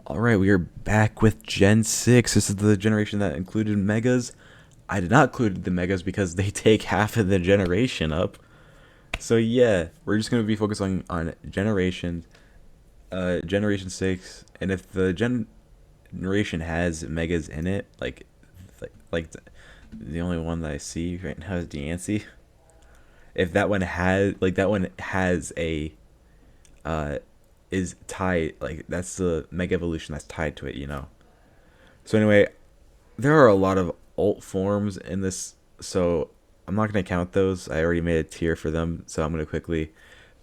All right, we are back with Gen 6. This is the generation that included Megas. I did not include the Megas because they take half of the generation up. So yeah, we're just going to be focusing on Generation 6. And if the generation has Megas in it, like the only one that I see right now is Deancey. If that one has a uh is tied, like that's the Mega Evolution that's tied to it. So anyway, there are a lot of alt forms in this, so I'm not going to count those. I already made a tier for them, so I'm going to quickly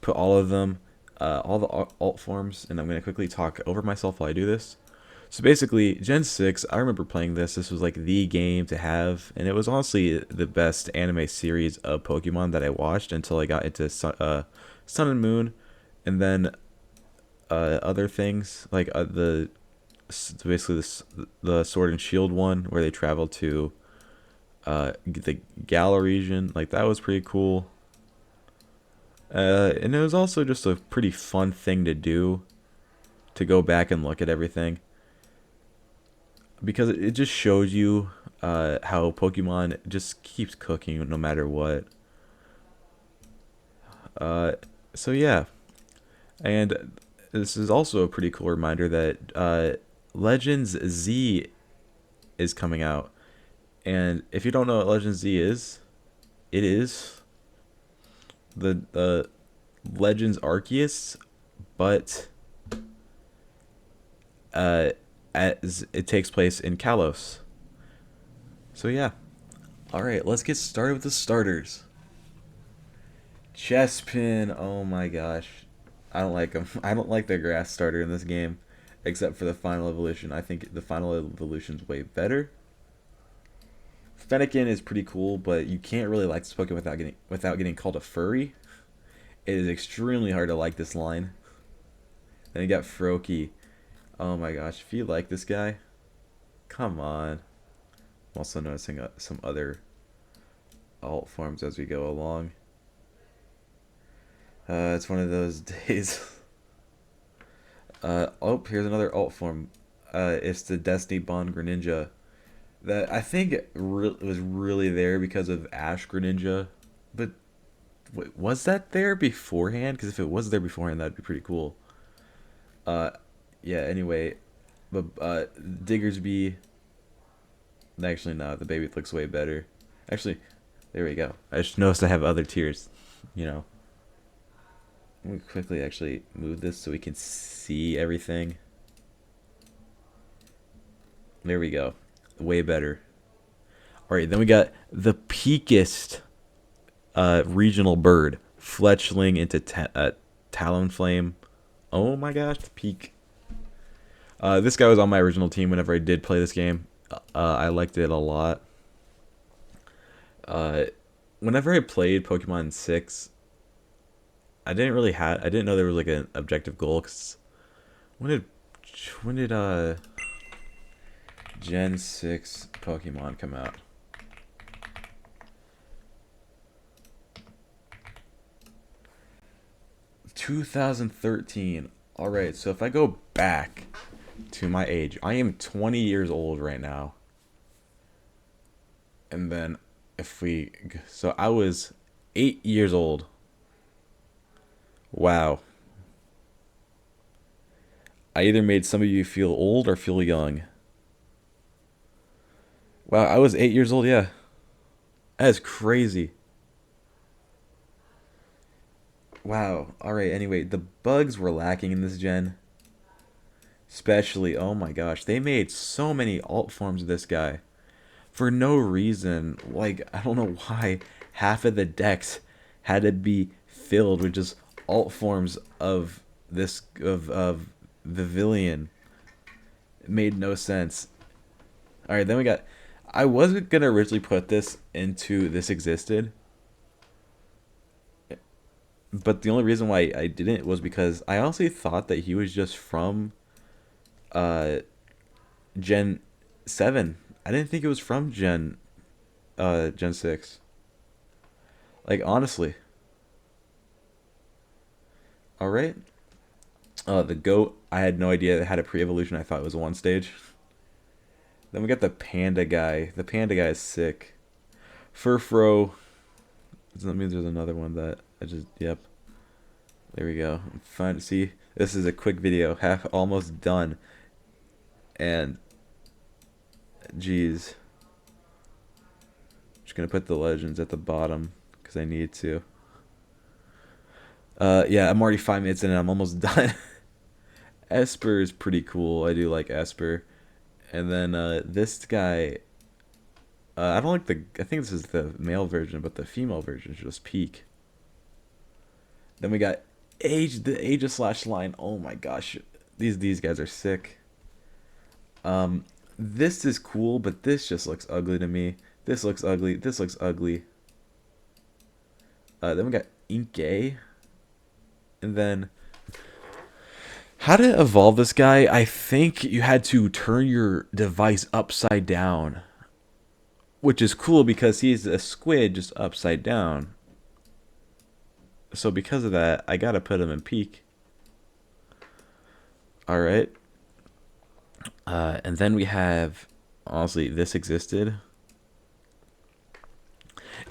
put all of them, all the alt forms, and I'm going to quickly talk over myself while I do this. So basically, Gen 6, I remember playing this. This was like the game to have, and it was honestly the best anime series of Pokemon that I watched until I got into Sun and Moon, and then other things like basically the Sword and Shield one where they travel to the Galar region. Like that was pretty cool. And it was also just a pretty fun thing to do, to go back and look at everything, because it just shows you how Pokemon just keeps cooking no matter what. Uh, so yeah, and this is also a pretty cool reminder that Legends Z is coming out. And if you don't know what Legend Z is, it is the Legends Arceus, but uh, as it takes place in Kalos. So yeah, all right, let's get started with the starters. Chespin, oh my gosh, I don't like him. I don't like the grass starter in this game, except for the final evolution. I think the final evolution's way better. Fennekin is pretty cool, but you can't really like this Pokemon without getting called a furry. It is extremely hard to like this line. Then you got Froakie. Oh my gosh, if you like this guy, come on. I'm also noticing some other alt forms as we go along. It's one of those days. Oh, here's another alt form. It's the Destiny Bond Greninja. That I think was really there because of Ash Greninja. But wait, was that there beforehand? Because if it was there beforehand, that'd be pretty cool. Uh, yeah. Anyway, but Diggersby. Actually, no. The baby looks way better. Actually, there we go. I just noticed I have other tiers. You know. Let me quickly actually move this so we can see everything. There we go. Way better. All right, then we got the peakest regional bird, Fletchling into Talonflame. Oh my gosh, the peak. This guy was on my original team whenever I did play this game. I liked it a lot. Uh, Whenever I played Pokemon 6, I didn't know there was like an objective goal. Cause when did when did Gen 6 Pokemon come out? 2013. All right, so if I go back to my age, I am 20 years old right now. And then so I was 8 years old. Wow. I either made some of you feel old or feel young. Wow, I was 8 years old, yeah. That is crazy. Wow. All right, anyway, the bugs were lacking in this gen. Especially, oh my gosh, they made so many alt forms of this guy for no reason. Like, I don't know why half of the decks had to be filled with just alt forms of this of Vivillon. It made no sense. All right, then we got. I wasn't gonna originally put this into this existed, but the only reason why I didn't was because I honestly thought that he was just from uh Gen 7. I didn't think it was from Gen 6. Like honestly. All right. The goat, I had no idea it had a pre-evolution. I thought it was one stage. Then we got the panda guy. The panda guy is sick. Furfro. That means there's another one that I just, yep. There we go. Fine. See, this is a quick video. Half almost done. And, geez. Just gonna put the legends at the bottom because I need to. Yeah, I'm already 5 minutes in and I'm almost done. Esper is pretty cool. I do like Esper. And then this guy, I don't like the. I think this is the male version, but the female version is just peak. Then we got the Age of Slash line. Oh my gosh, these guys are sick. This is cool, but this just looks ugly to me. This looks ugly. This looks ugly. Then we got Inkay. And then how to evolve this guy? I think you had to turn your device upside down, which is cool because he's a squid just upside down. So because of that, I gotta put him in peak. All right. And then we have, honestly, this existed.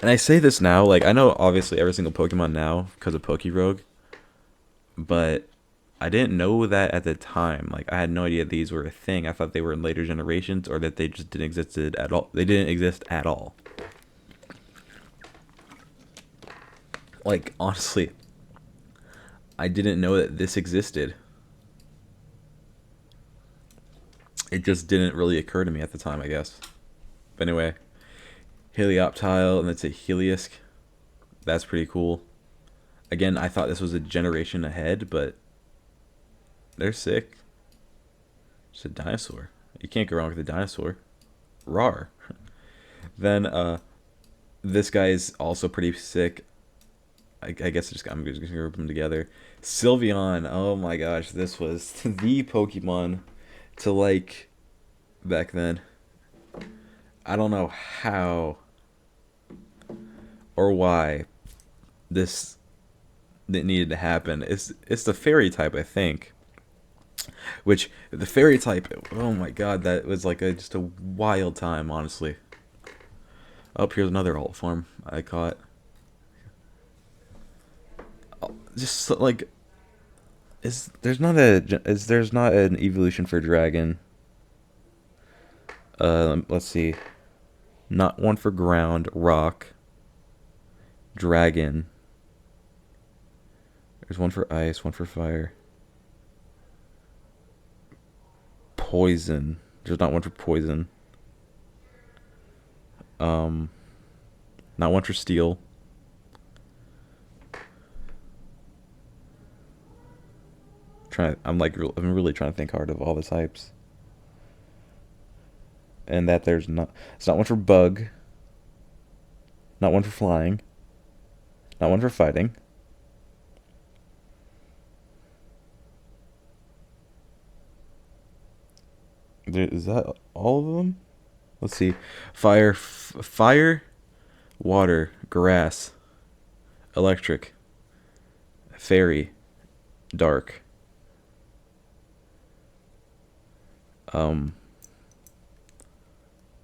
And I say this now, like, I know obviously every single Pokemon now because of Pokerogue, but I didn't know that at the time. Like, I had no idea these were a thing. I thought they were in later generations or that they just didn't exist at all. They didn't exist at all. Like, honestly, I didn't know that this existed. It just didn't really occur to me at the time, I guess. But anyway, Helioptile, and that's a Heliusk. That's pretty cool. Again, I thought this was a generation ahead, but they're sick. It's a dinosaur. You can't go wrong with a dinosaur. Rar. Then this guy is also pretty sick. I guess I'm just gonna group them together. Sylveon. Oh my gosh, this was the Pokemon to like back then. I don't know how or why this needed to happen. It's the fairy type, I think. Which the fairy type, oh my god, that was like just a wild time, honestly. Oh, here's another alt form I caught. Just like, there's not an evolution for dragon. Let's see. Not one for ground, rock, dragon. There's one for ice, one for fire. Poison. There's not one for poison. Not one for steel. I'm really trying to think hard of all the types. And that it's not one for bug. Not one for flying. Not one for fighting. Is that all of them? Let's see. Fire, water, grass, electric, fairy, dark.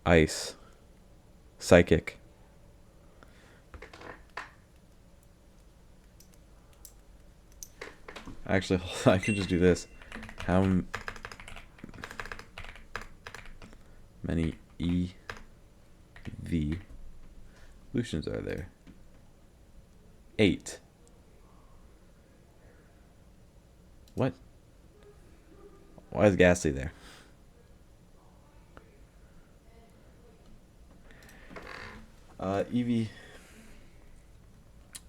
Ice, psychic. Actually, I could just do this. How many evolutions are there? 8. What? Why is Ghastly there? Eevee.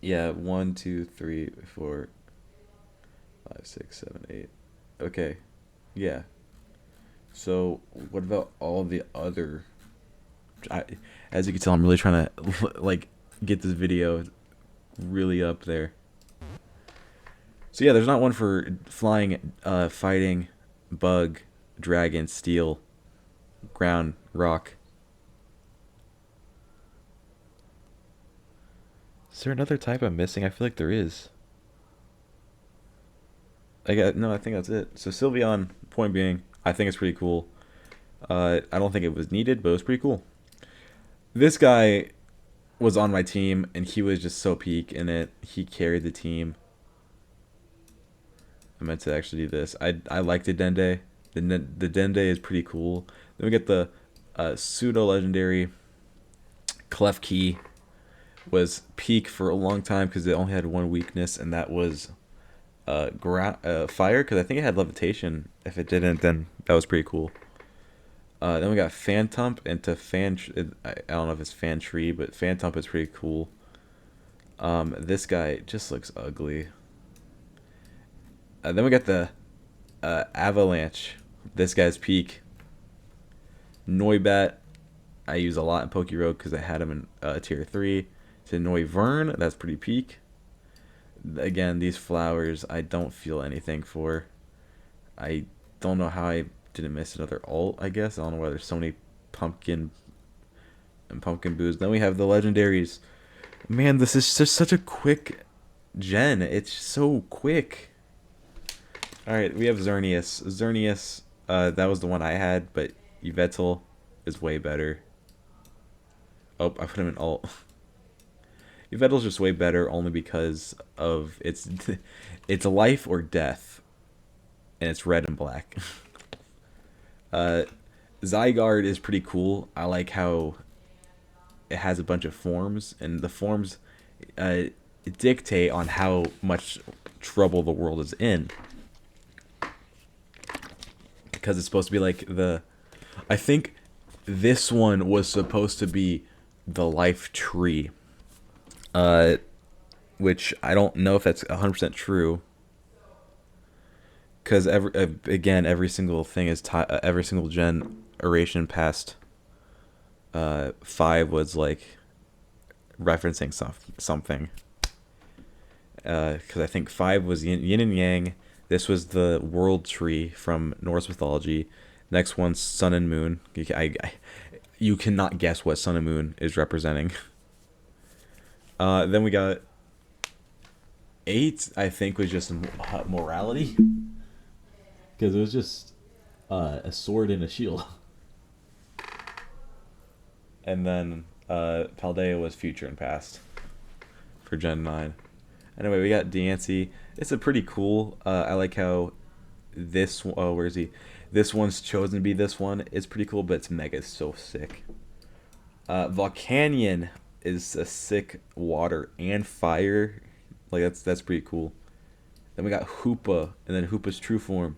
Yeah, 1, 2, 3, 4, 5, 6, 7, 8. Okay. Yeah. So, what about all the other... as you can tell, I'm really trying to, like, get this video really up there. So, yeah, there's not one for flying, fighting, bug, dragon, steel, ground, rock. Is there another type I'm missing? I feel like there is. I got no. I think that's it. So Sylveon, point being, I think it's pretty cool. I don't think it was needed, but it was pretty cool. This guy was on my team, and he was just so peak in it. He carried the team. I meant to actually do this. I like the Dende. The Dende is pretty cool. Then we get the pseudo legendary Clef Key. Was peak for a long time because it only had one weakness, and that was fire. Because I think it had levitation. If it didn't, then that was pretty cool. Then we got Phantump into I don't know if it's Fan Tree, but Phantump is pretty cool. This guy just looks ugly. Then we got the Avalanche. This guy's peak. Noibat, I use a lot in Pokérogue because I had him in tier 3. To Noivern, that's pretty peak. Again, these flowers I don't feel anything for. I don't know how I didn't miss another alt, I guess. I don't know why there's so many pumpkin and pumpkin boos. Then we have the legendaries. Man, this is just such a quick gen. It's so quick. Alright, we have Xerneas. Xerneas, that was the one I had, but Yveltal is way better. Oh, I put him in alt. Yveltal's just way better only because of it's life or death, and it's red and black. Zygarde is pretty cool. I like how it has a bunch of forms, and the forms dictate on how much trouble the world is in. Because it's supposed to be like I think this one was supposed to be the life tree. Which I don't know if that's 100% true. Because every single thing is every single generation past 5 was like referencing something. Because I think 5 was yin and yang. This was the world tree from Norse mythology. Next one's sun and moon. You cannot guess what sun and moon is representing. Then we got 8. I think was just morality, because it was just a sword and a shield. And then Paldea was future and past for Gen 9. Anyway, we got Diancie. It's a pretty cool. I like how this. Oh, where is he? This one's chosen to be this one. It's pretty cool, but its mega is so sick. Volcanion is a sick water and fire. Like that's pretty cool. Then we got Hoopa, and then Hoopa's true form.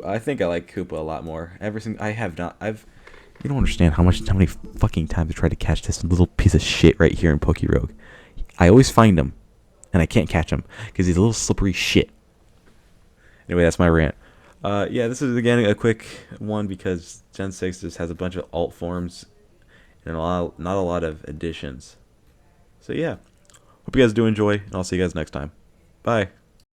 I think I like Hoopa a lot more. I have not. You don't understand how many fucking times I tried to catch this little piece of shit right here in Pokérogue. I always find him, and I can't catch him because he's a little slippery shit. Anyway, that's my rant. Yeah, this is again a quick one because Gen 6 just has a bunch of alt forms and not a lot of additions. So yeah, hope you guys do enjoy, and I'll see you guys next time. Bye.